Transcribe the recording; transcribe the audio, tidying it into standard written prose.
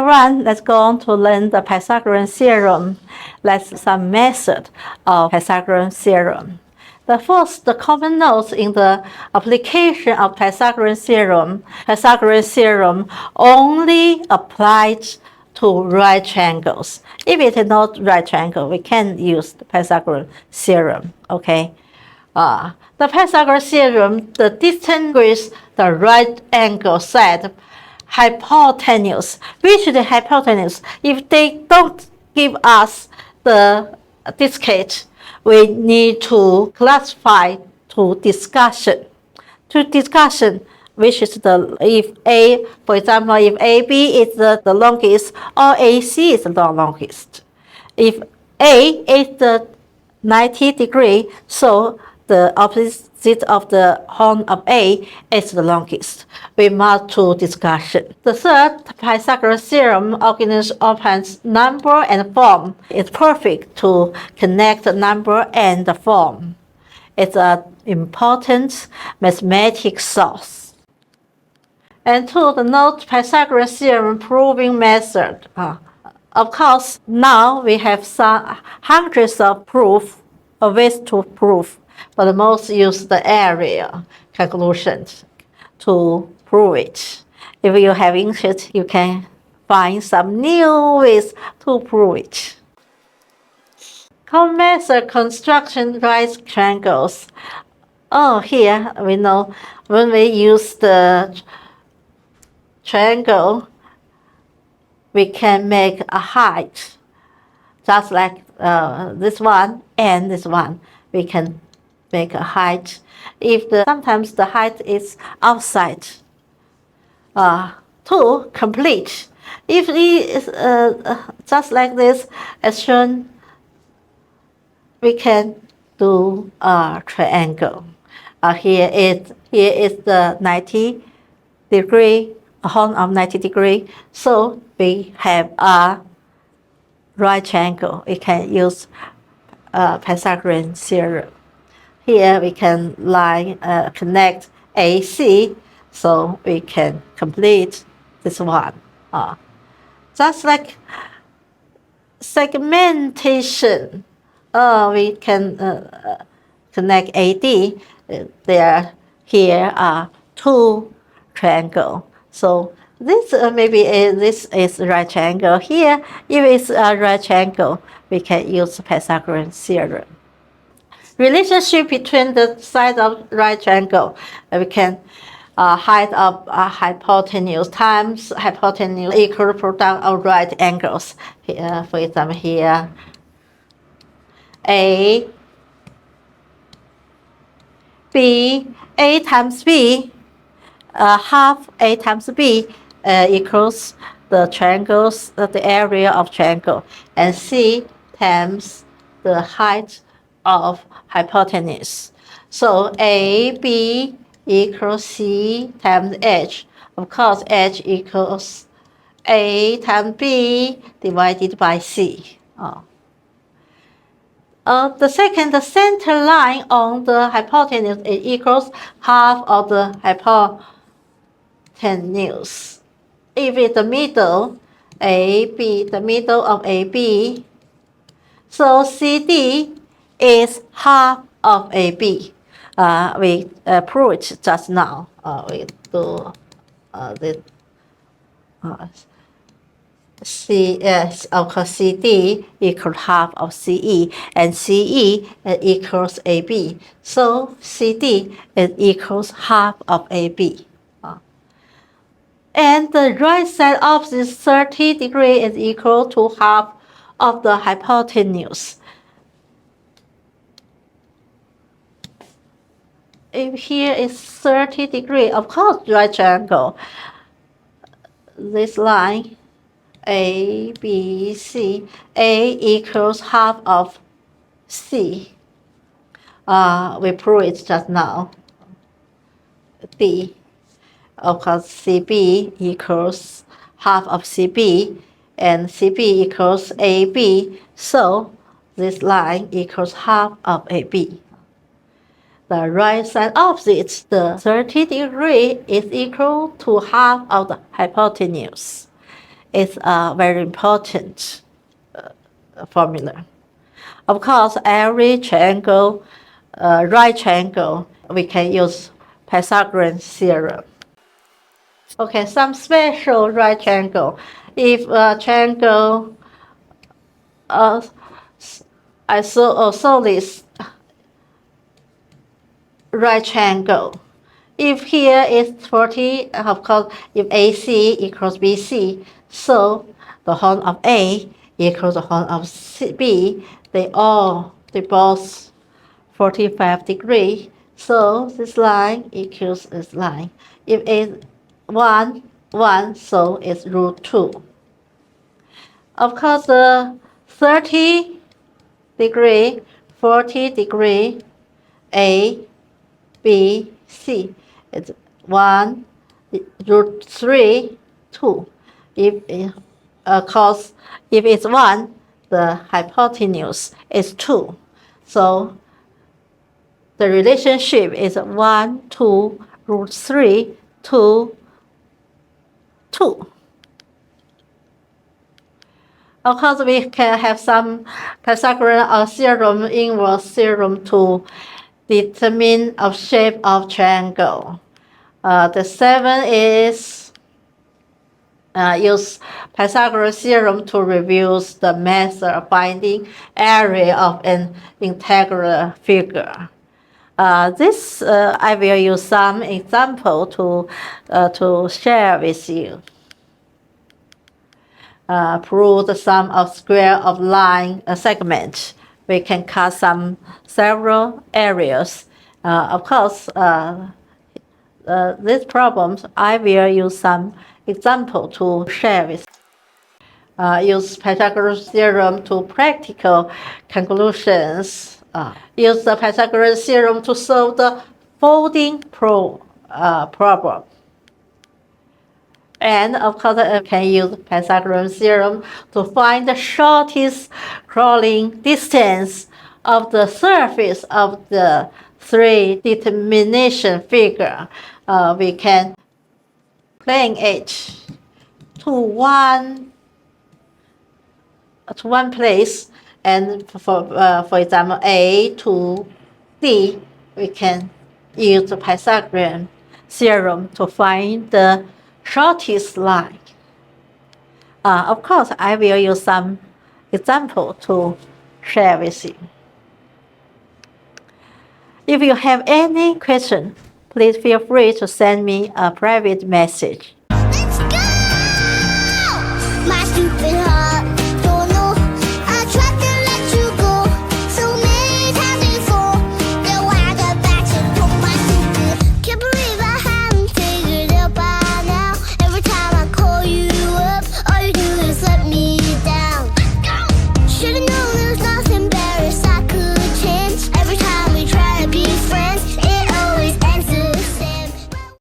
everyone, let's go on to learn the Pythagorean theorem. Let's see some method of Pythagorean theorem. The first, the common notes in the application of Pythagorean theorem only applies to right triangles. If it is not right triangle, we can use the Pythagorean theorem, okay? The Pythagorean theorem distinguishes the right angle side hypotenuse. Which is the hypotenuse? If they don't give us the discrete, we need to classify to discussion. To discussion, which is if A, for example, if AB is the longest or AC is the longest. If A is the 90 degree, so the opposite of the horn of A is the longest. We must to discussion. The third, Pythagorean theorem opens number and form. It's perfect to connect the number and the form. It's an important mathematical source. And two, the note Pythagorean theorem proving method. Of course, now we have some hundreds of ways to prove, but most use the area calculations to prove it. If you have interest, you can find some new ways to prove it. Common method construction right triangles. Here we know when we use the triangle, we can make a height, just like this one and this one. We can make a height. Sometimes the height is outside. To complete, if it is just like this, as shown, we can do a triangle. Here is the 90 degree, a horn of 90 degree. So we have a right triangle. We can use Pythagorean theorem. Here we can connect AC, so we can complete this one. Just like segmentation, we can connect AD. Here are two triangles. So this this is right triangle. Here, if it's a right triangle, we can use Pythagorean theorem. Relationship between the sides of right triangle, we can height of hypotenuse times hypotenuse equal product of right angles. Here, for example, here A times B, half A times B equals the triangles, the area of triangle, and C times the height of hypotenuse. So AB equals C times H. Of course, H equals A times B divided by C. The center line on the hypotenuse equals half of the hypotenuse. If it's the middle, the middle of AB, so CD is half of AB. We proved it just now. We do this. Of course, CD equals half of CE, and CE equals AB. So CD equals half of AB. And the right side of this 30 degree is equal to half of the hypotenuse. If here is 30 degree, of course, right triangle. This line, A, B, C, A equals half of C. We proved it just now. B, of course, CB equals half of CB, and CB equals AB. So this line equals half of AB. The right side opposite, the 30 degree is equal to half of the hypotenuse. is a very important formula. Of course, every triangle, right triangle, we can use Pythagorean theorem. Okay, some special right triangle. If a triangle isosceles right triangle, if here is 40, of course, if AC equals BC, so the horn of A equals the horn of B, they both 45 degrees. So this line equals this line. If it's 1, 1, so it's root 2. Of course, the 30 degree, 40 degree, A, B, C. It's 1, root 3, 2. If it's 1, the hypotenuse is 2. So the relationship is 1, 2, root 3, 2, 2. Of course, we can have some Pythagorean theorem, inverse theorem to determine the shape of triangle. The 7 is use Pythagorean theorem to reduce the method of finding area of an integral figure. This I will use some example to share with you. Prove the sum of square of line segment. We can cut several areas. Of course, these problems I will use some example to share with. Use Pythagorean theorem to practical conclusions. Use the Pythagorean theorem to solve the folding problem. And of course, I can use Pythagorean theorem to find the shortest crawling distance of the surface of the three determination figure. We can plane it to one place, and for example A to D, we can use the Pythagorean theorem to find the shortest line. Of course, I will use some example to share with you. If you have any question, please feel free to send me a private message. Let's go! My stupid